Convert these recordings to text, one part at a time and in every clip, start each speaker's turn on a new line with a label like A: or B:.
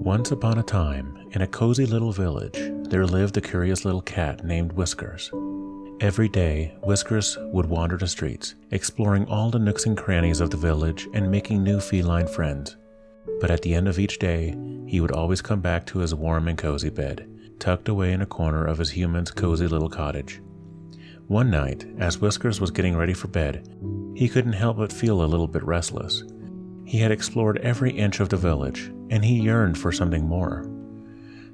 A: Once upon a time, in a cozy little village, there lived a curious little cat named Whiskers. Every day, Whiskers would wander the streets, exploring all the nooks and crannies of the village and making new feline friends. But at the end of each day, he would always come back to his warm and cozy bed, tucked away in a corner of his human's cozy little cottage. One night, as Whiskers was getting ready for bed, he couldn't help but feel a little bit restless. He had explored every inch of the village, and he yearned for something more.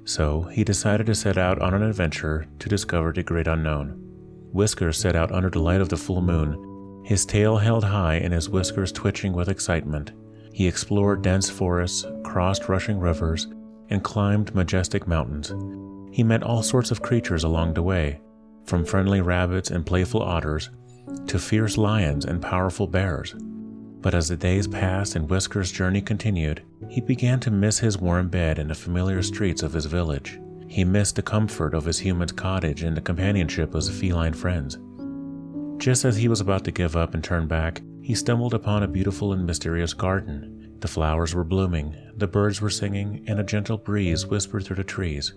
A: So he decided to set out on an adventure to discover the great unknown. Whiskers set out under the light of the full moon, his tail held high and his whiskers twitching with excitement. He explored dense forests, crossed rushing rivers, and climbed majestic mountains. He met all sorts of creatures along the way, from friendly rabbits and playful otters to fierce lions and powerful bears. But as the days passed and Whiskers' journey continued, he began to miss his warm bed and the familiar streets of his village. He missed the comfort of his human's cottage and the companionship of his feline friends. Just as he was about to give up and turn back, he stumbled upon a beautiful and mysterious garden. The flowers were blooming, the birds were singing, and a gentle breeze whispered through the trees.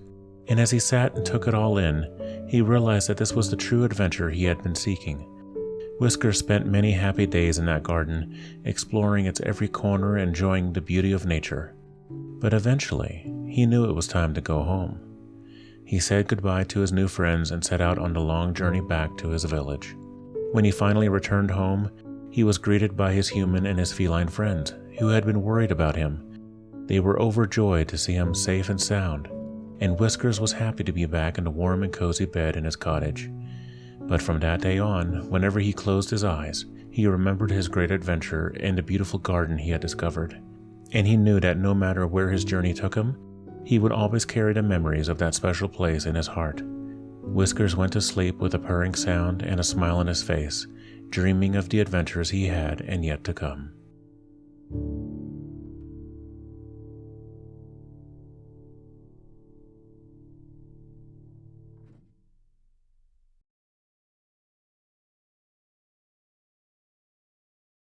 A: And as he sat and took it all in, he realized that this was the true adventure he had been seeking. Whiskers spent many happy days in that garden, exploring its every corner and enjoying the beauty of nature. But eventually, he knew it was time to go home. He said goodbye to his new friends and set out on the long journey back to his village. When he finally returned home, he was greeted by his human and his feline friends, who had been worried about him. They were overjoyed to see him safe and sound, and Whiskers was happy to be back in the warm and cozy bed in his cottage. But from that day on, whenever he closed his eyes, he remembered his great adventure and the beautiful garden he had discovered. And he knew that no matter where his journey took him, he would always carry the memories of that special place in his heart. Whiskers went to sleep with a purring sound and a smile on his face, dreaming of the adventures he had and yet to come.